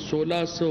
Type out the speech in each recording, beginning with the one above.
1600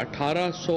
1800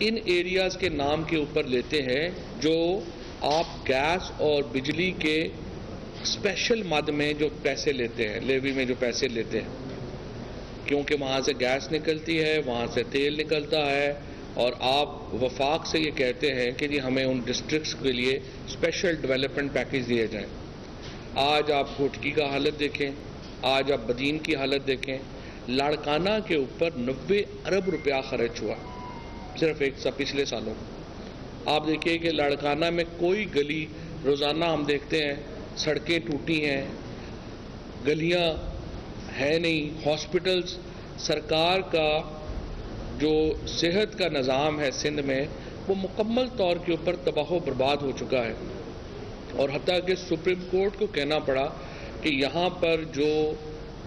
ان areas کے نام کے اوپر لیتے ہیں جو آپ گیس اور بجلی کے اسپیشل مد میں جو پیسے لیتے ہیں، لیوی میں جو پیسے لیتے ہیں، کیونکہ وہاں سے گیس نکلتی ہے، وہاں سے تیل نکلتا ہے، اور آپ وفاق سے یہ کہتے ہیں کہ جی ہمیں ان ڈسٹرکٹس کے لیے اسپیشل ڈیولپمنٹ پیکیج دیے جائیں۔ آج آپ گھوٹکی کا حالت دیکھیں، آج آپ بدین کی حالت دیکھیں، لاڑکانہ کے اوپر 90 ارب روپیہ خرچ ہوا صرف پچھلے سالوں میں۔ آپ دیکھیے کہ لاڑکانہ میں کوئی گلی، روزانہ ہم دیکھتے ہیں سڑکیں ٹوٹی ہیں، گلیاں ہے نہیں، ہاسپٹلز، سرکار کا جو صحت کا نظام ہے سندھ میں وہ مکمل طور کے اوپر تباہ و برباد ہو چکا ہے، اور حتیٰ کہ سپریم کورٹ کو کہنا پڑا کہ یہاں پر جو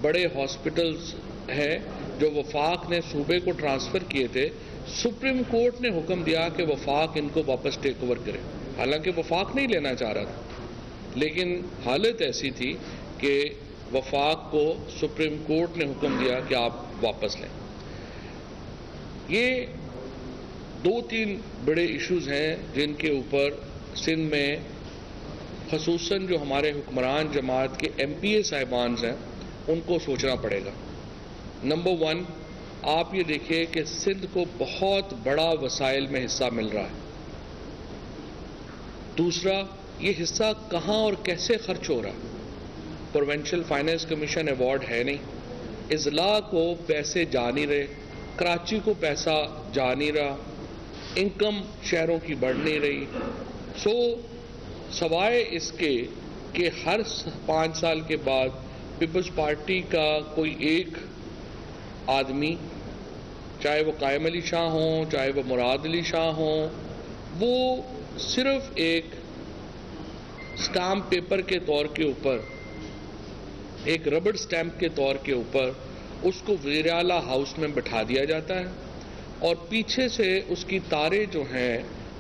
بڑے ہاسپٹلز ہیں جو وفاق نے صوبے کو ٹرانسفر کیے تھے، سپریم کورٹ نے حکم دیا کہ وفاق ان کو واپس ٹیک اوور کرے، حالانکہ وفاق نہیں لینا چاہ رہا تھا، لیکن حالت ایسی تھی کہ وفاق کو سپریم کورٹ نے حکم دیا کہ آپ واپس لیں۔ یہ 2-3 بڑے ایشوز ہیں جن کے اوپر سندھ میں خصوصاً جو ہمارے حکمران جماعت کے ایم پی اے صاحبان ہیں ان کو سوچنا پڑے گا۔ نمبر 1، آپ یہ دیکھیں کہ سندھ کو بہت بڑا وسائل میں حصہ مل رہا ہے۔ دوسرا، یہ حصہ کہاں اور کیسے خرچ ہو رہا ہے؟ پروونشل فائنانس کمیشن ایوارڈ ہے نہیں، اضلاع کو پیسے جا نہیں رہے، کراچی کو پیسہ جا نہیں رہا، انکم شہروں کی بڑھ نہیں رہی۔ سوائے اس کے کہ ہر 5 سال کے بعد پیپلز پارٹی کا کوئی ایک آدمی، چاہے وہ قائم علی شاہ ہوں، چاہے وہ مراد علی شاہ ہوں، وہ صرف ایک سٹامپ پیپر کے طور کے اوپر، ایک ربڑ سٹیمپ کے طور کے اوپر اس کو وزیر اعلیٰ ہاؤس میں بٹھا دیا جاتا ہے، اور پیچھے سے اس کی تاریں جو ہیں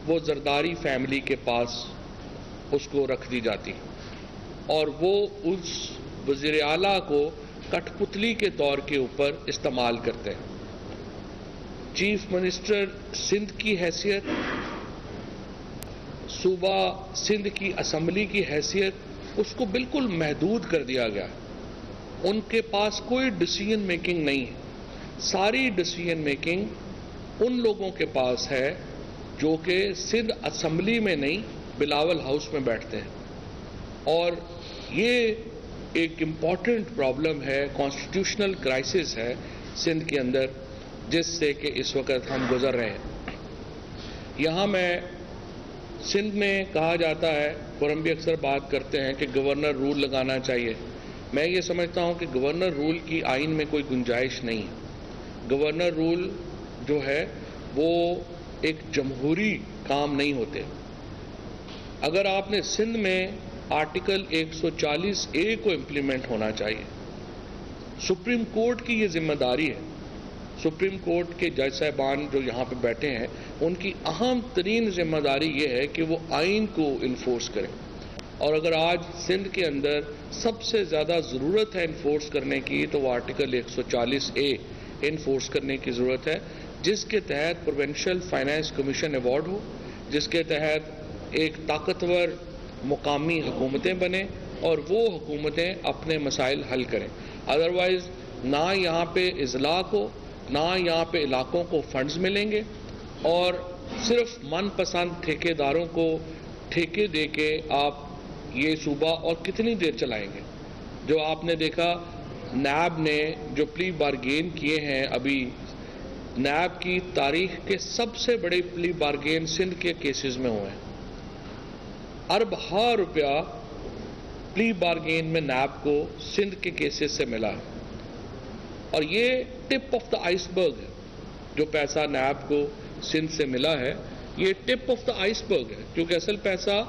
وہ زرداری فیملی کے پاس اس کو رکھ دی جاتی، اور وہ اس وزیر اعلیٰ کو کٹ پتلی کے طور کے اوپر استعمال کرتے ہیں۔ چیف منسٹر سندھ کی حیثیت، صوبہ سندھ کی اسمبلی کی حیثیت، اس کو بالکل محدود کر دیا گیا۔ ان کے پاس کوئی ڈیسیژن میکنگ نہیں ہے، ساری ڈیسیژن میکنگ ان لوگوں کے پاس ہے جو کہ سندھ اسمبلی میں نہیں بلاول ہاؤس میں بیٹھتے ہیں، اور یہ ایک امپورٹنٹ پرابلم ہے، کانسٹیٹیوشنل کرائسس ہے سندھ کے اندر، جس سے کہ اس وقت ہم گزر رہے ہیں۔ یہاں میں سندھ میں کہا جاتا ہے، قرم بھی اکثر بات کرتے ہیں کہ گورنر رول لگانا چاہیے۔ میں یہ سمجھتا ہوں کہ گورنر رول کی آئین میں کوئی گنجائش نہیں ہے۔ گورنر رول جو ہے وہ ایک جمہوری کام نہیں ہوتے۔ اگر آپ نے سندھ میں آرٹیکل 140A کو امپلیمنٹ ہونا چاہیے، سپریم کورٹ کی یہ ذمہ داری ہے۔ سپریم کورٹ کے جج صاحبان جو یہاں پہ بیٹھے ہیں ان کی اہم ترین ذمہ داری یہ ہے کہ وہ آئین کو انفورس کریں، اور اگر آج سندھ کے اندر سب سے زیادہ ضرورت ہے انفورس کرنے کی تو وہ آرٹیکل 140A انفورس کرنے کی ضرورت ہے، جس کے تحت پروونشل فائنانس کمیشن ایوارڈ ہو، جس کے تحت ایک طاقتور مقامی حکومتیں بنیں اور وہ حکومتیں اپنے مسائل حل کریں۔ ادروائز نہ یہاں پہ اضلاع کو، نہ یہاں پہ علاقوں کو فنڈز ملیں گے، اور صرف من پسند ٹھیکیداروں کو ٹھیکے دے کے آپ یہ صوبہ اور کتنی دیر چلائیں گے؟ جو آپ نے دیکھا نیب نے جو پلی بارگین کیے ہیں، ابھی نیب کی تاریخ کے سب سے بڑے پلی بارگین سندھ کے کیسز میں ہوئے ہیں۔ اربہ روپیہ پلی بارگین میں نیب کو سندھ کے کیسز سے ملا ہے، اور یہ ٹپ آف دا آئس برگ ہے۔ جو پیسہ نیب کو سندھ سے ملا ہے یہ ٹپ آف دا آئس برگ ہے، کیونکہ اصل پیسہ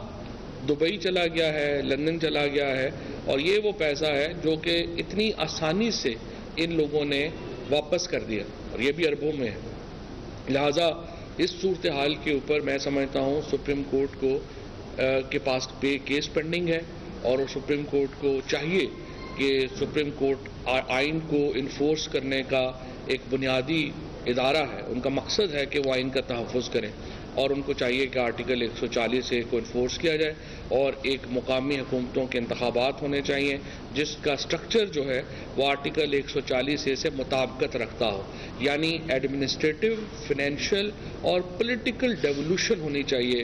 دبئی چلا گیا ہے، لندن چلا گیا ہے، اور یہ وہ پیسہ ہے جو کہ اتنی آسانی سے ان لوگوں نے واپس کر دیا، اور یہ بھی اربوں میں ہے۔ لہٰذا اس صورتحال کے اوپر میں سمجھتا ہوں سپریم کورٹ کو کے پاس کیس پینڈنگ ہے، اور سپریم کورٹ کو چاہیے کہ سپریم کورٹ آئین کو انفورس کرنے کا ایک بنیادی ادارہ ہے ان کا مقصد ہے کہ وہ آئین کا تحفظ کریں، اور ان کو چاہیے کہ آرٹیکل 140 کو انفورس کیا جائے اور ایک مقامی حکومتوں کے انتخابات ہونے چاہیے جس کا سٹرکچر جو ہے وہ آرٹیکل 140 سے مطابقت رکھتا ہو، یعنی ایڈمنسٹریٹو، فائنینشیل اور پولیٹیکل ڈیولوشن ہونی چاہیے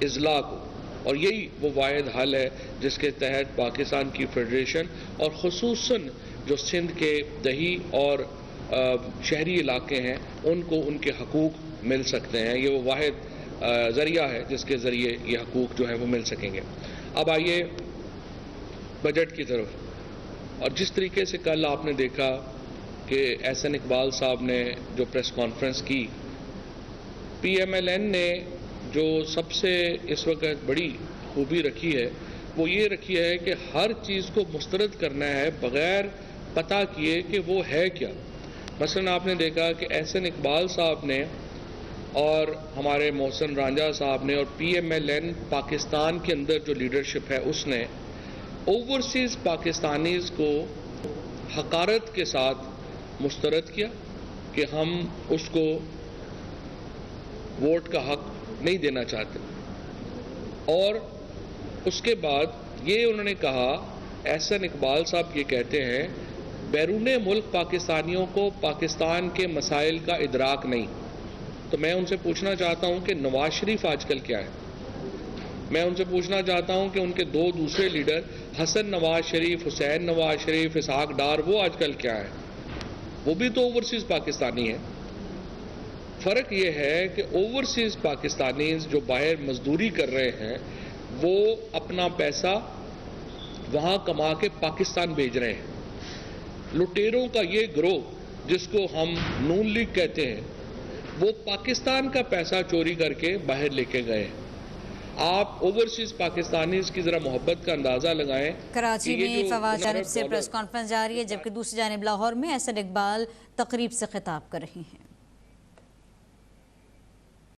اضلاع کو، اور یہی وہ واحد حل ہے جس کے تحت پاکستان کی فیڈریشن اور خصوصاً جو سندھ کے دیہی اور شہری علاقے ہیں ان کو ان کے حقوق مل سکتے ہیں۔ یہ وہ واحد ذریعہ ہے جس کے ذریعے یہ حقوق جو ہیں وہ مل سکیں گے۔ اب آئیے بجٹ کی طرف، اور جس طریقے سے کل آپ نے دیکھا کہ احسن اقبال صاحب نے جو پریس کانفرنس کی، پی ایم ایل این نے جو سب سے اس وقت بڑی خوبی رکھی ہے وہ یہ رکھی ہے کہ ہر چیز کو مسترد کرنا ہے بغیر پتہ کیے کہ وہ ہے کیا۔ مثلا آپ نے دیکھا کہ احسن اقبال صاحب نے اور ہمارے محسن رانجھا صاحب نے اور P M L N Pakistan کے اندر جو لیڈرشپ ہے اس نے اوورسیز پاکستانیز کو حقارت کے ساتھ مسترد کیا کہ ہم اس کو ووٹ کا حق نہیں دینا چاہتے، اور اس کے بعد یہ انہوں نے کہا، احسن اقبال صاحب یہ کہتے ہیں بیرون ملک پاکستانیوں کو پاکستان کے مسائل کا ادراک نہیں۔ تو میں ان سے پوچھنا چاہتا ہوں کہ نواز شریف آج کل کیا ہے؟ میں ان سے پوچھنا چاہتا ہوں کہ ان کے دو دوسرے لیڈر حسن نواز شریف، حسین نواز شریف، اسحاق ڈار، وہ آج کل کیا ہے؟ وہ بھی تو اوورسیز پاکستانی ہیں۔ فرق یہ ہے کہ اوورسیز پاکستانیز جو باہر مزدوری کر رہے ہیں وہ اپنا پیسہ وہاں کما کے پاکستان بھیج رہے ہیں۔ لٹیروں کا یہ گروہ جس کو ہم نون لیگ کہتے ہیں وہ پاکستان کا پیسہ چوری کر کے باہر لے کے گئے ہیں۔ آپ اوورسیز پاکستانیز کی ذرا محبت کا اندازہ لگائیں۔ کراچی میں فواد جانب سے پریس کانفرنس جاری ہے، جبکہ دوسری جانب لاہور میں احسن اقبال تقریب سے خطاب کر رہے ہیں۔